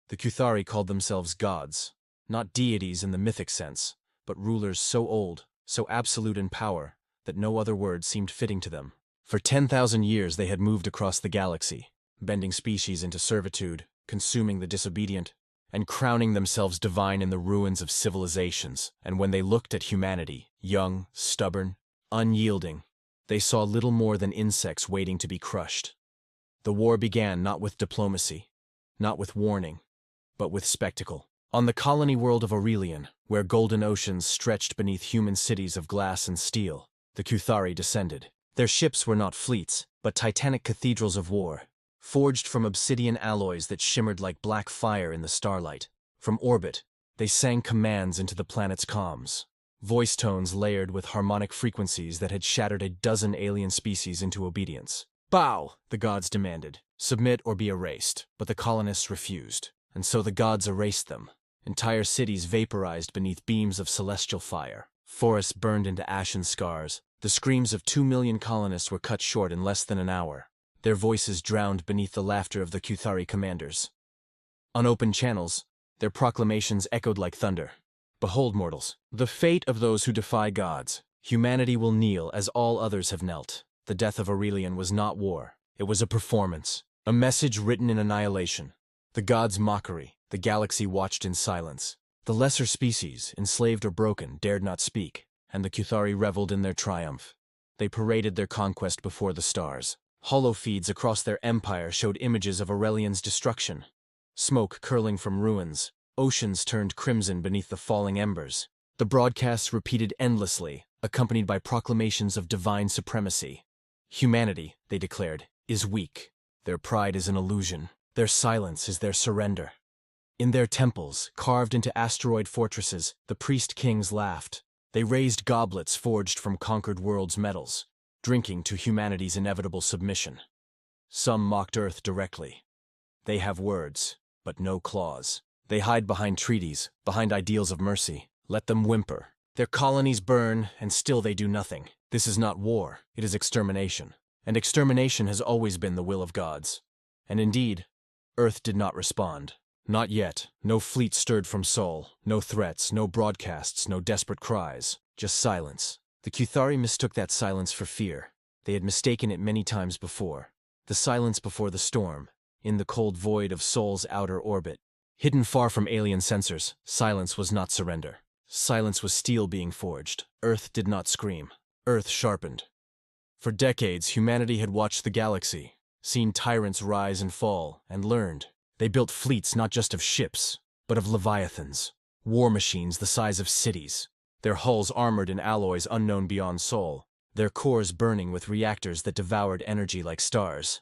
The Kuthari called themselves gods, not deities in the mythic sense, but rulers so old, so absolute in power, that no other word seemed fitting to them. For 10,000 years they had moved across the galaxy, bending species into servitude, consuming the disobedient, and crowning themselves divine in the ruins of civilizations. And when they looked at humanity, young, stubborn, unyielding, they saw little more than insects waiting to be crushed. The war began not with diplomacy, not with warning, but with spectacle. On the colony world of Aurelian, where golden oceans stretched beneath human cities of glass and steel, the Kuthari descended. Their ships were not fleets, but titanic cathedrals of war, forged from obsidian alloys that shimmered like black fire in the starlight. From orbit, they sang commands into the planet's comms, voice tones layered with harmonic frequencies that had shattered a dozen alien species into obedience. "Bow," the gods demanded. "Submit or be erased." But the colonists refused, and so the gods erased them. Entire cities vaporized beneath beams of celestial fire. Forests burned into ashen scars. The screams of 2 million colonists were cut short in less than an hour, their voices drowned beneath the laughter of the Kuthari commanders. On open channels, their proclamations echoed like thunder. "Behold, mortals, the fate of those who defy gods. Humanity will kneel as all others have knelt." The death of Aurelian was not war. It was a performance, a message written in annihilation. The gods' mockery, the galaxy watched in silence. The lesser species, enslaved or broken, dared not speak, and the Kuthari reveled in their triumph. They paraded their conquest before the stars. Hollow feeds across their empire showed images of Aurelian's destruction. Smoke curling from ruins, oceans turned crimson beneath the falling embers. The broadcasts repeated endlessly, accompanied by proclamations of divine supremacy. Humanity, they declared, is weak. Their pride is an illusion. Their silence is their surrender. In their temples, carved into asteroid fortresses, the priest kings laughed. They raised goblets forged from conquered worlds' metals, drinking to humanity's inevitable submission. Some mocked Earth directly. They have words, but no claws. They hide behind treaties, behind ideals of mercy. Let them whimper. Their colonies burn, and still they do nothing. This is not war, it is extermination. And extermination has always been the will of gods. And indeed, Earth did not respond. Not yet. No fleet stirred from Sol, no threats, no broadcasts, no desperate cries. Just silence. The Kuthari mistook that silence for fear. They had mistaken it many times before. The silence before the storm, in the cold void of Sol's outer orbit. Hidden far from alien sensors, silence was not surrender. Silence was steel being forged. Earth did not scream. Earth sharpened. For decades, humanity had watched the galaxy, seen tyrants rise and fall, and learned. They built fleets not just of ships, but of leviathans, war machines the size of cities, their hulls armored in alloys unknown beyond Sol, their cores burning with reactors that devoured energy like stars.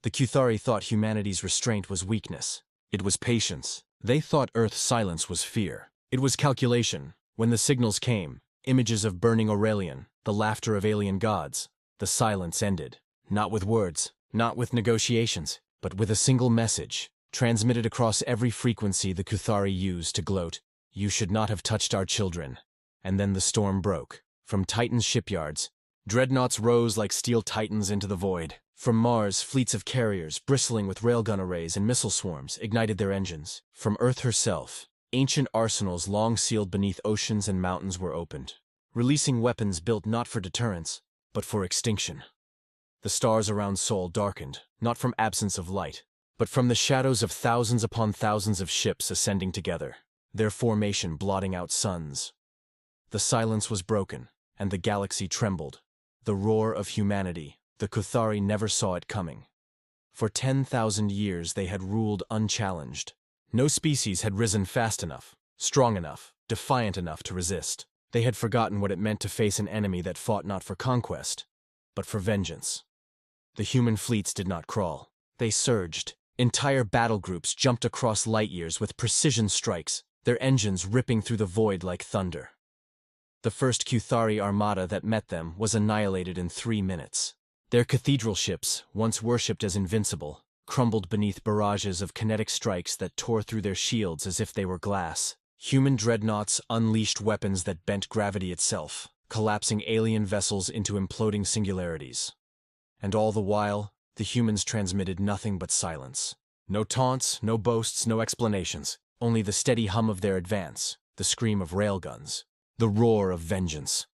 The Kuthari thought humanity's restraint was weakness. It was patience. They thought Earth's silence was fear. It was calculation. When the signals came, images of burning Aurelian, the laughter of alien gods, the silence ended. Not with words, not with negotiations, but with a single message, transmitted across every frequency the Kuthari used to gloat, "You should not have touched our children." And then the storm broke. From Titan's shipyards, dreadnoughts rose like steel titans into the void. From Mars, fleets of carriers, bristling with railgun arrays and missile swarms, ignited their engines. From Earth herself, ancient arsenals long sealed beneath oceans and mountains were opened, releasing weapons built not for deterrence, but for extinction. The stars around Sol darkened, not from absence of light, but from the shadows of thousands upon thousands of ships ascending together, their formation blotting out suns. The silence was broken, and the galaxy trembled. The roar of humanity, the Kuthari never saw it coming. For 10,000 years they had ruled unchallenged. No species had risen fast enough, strong enough, defiant enough to resist. They had forgotten what it meant to face an enemy that fought not for conquest, but for vengeance. The human fleets did not crawl. They surged. Entire battle groups jumped across light years with precision strikes, their engines ripping through the void like thunder. The first Kuthari armada that met them was annihilated in 3 minutes. Their cathedral ships, once worshipped as invincible, crumbled beneath barrages of kinetic strikes that tore through their shields as if they were glass. Human dreadnoughts unleashed weapons that bent gravity itself, collapsing alien vessels into imploding singularities. And all the while, the humans transmitted nothing but silence. No taunts, no boasts, no explanations. Only the steady hum of their advance, the scream of railguns, the roar of vengeance.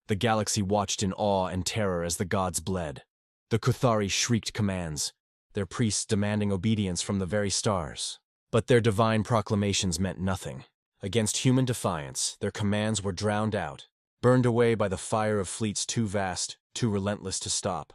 The galaxy watched in awe and terror as the gods bled. The Kuthari shrieked commands, their priests demanding obedience from the very stars. But their divine proclamations meant nothing. Against human defiance, their commands were drowned out, burned away by the fire of fleets too vast, too relentless to stop.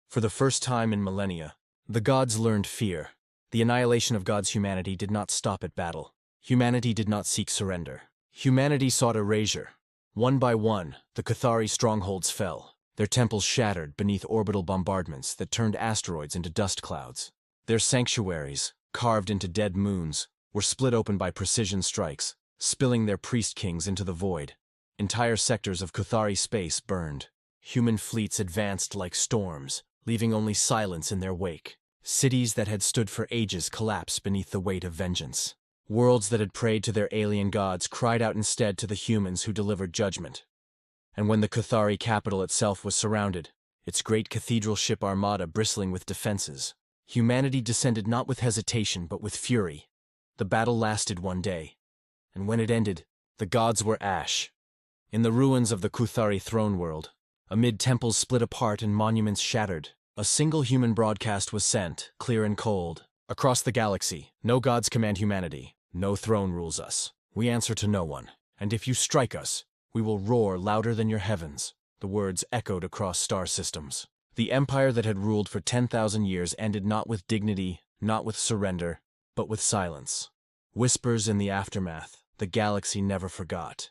For the first time in millennia, the gods learned fear. The annihilation of God's humanity did not stop at battle. Humanity did not seek surrender. Humanity sought erasure. One by one, the Kuthari strongholds fell, their temples shattered beneath orbital bombardments that turned asteroids into dust clouds. Their sanctuaries, carved into dead moons, were split open by precision strikes, spilling their priest kings into the void. Entire sectors of Kuthari space burned. Human fleets advanced like storms, leaving only silence in their wake. Cities that had stood for ages collapsed beneath the weight of vengeance. Worlds that had prayed to their alien gods cried out instead to the humans who delivered judgment. And when the Kuthari capital itself was surrounded, its great cathedral ship armada bristling with defenses, humanity descended not with hesitation but with fury. The battle lasted one day, and when it ended, the gods were ash. In the ruins of the Kuthari throne world, amid temples split apart and monuments shattered, a single human broadcast was sent, clear and cold. Across the galaxy, no gods command humanity, no throne rules us. We answer to no one, and if you strike us, we will roar louder than your heavens. The words echoed across star systems. The empire that had ruled for 10,000 years ended not with dignity, not with surrender, but with silence. Whispers in the aftermath, the galaxy never forgot.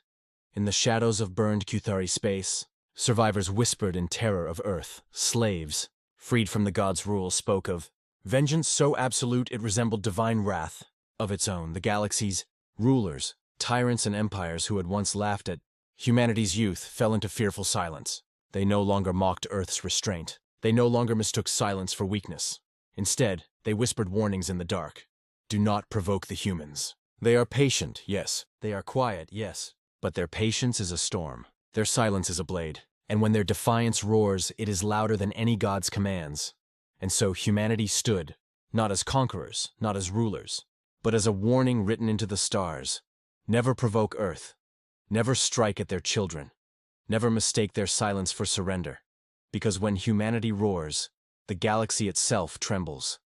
In the shadows of burned Kuthari space, survivors whispered in terror of Earth. Slaves, freed from the gods' rule, spoke of vengeance so absolute it resembled divine wrath. Of its own, the galaxy's rulers, tyrants and empires who had once laughed at humanity's youth fell into fearful silence. They no longer mocked Earth's restraint. They no longer mistook silence for weakness. Instead, they whispered warnings in the dark. Do not provoke the humans. They are patient, yes. They are quiet, yes. But their patience is a storm. Their silence is a blade. And when their defiance roars, it is louder than any god's commands. And so humanity stood, not as conquerors, not as rulers, but as a warning written into the stars. Never provoke Earth. Never strike at their children. Never mistake their silence for surrender. Because when humanity roars, the galaxy itself trembles.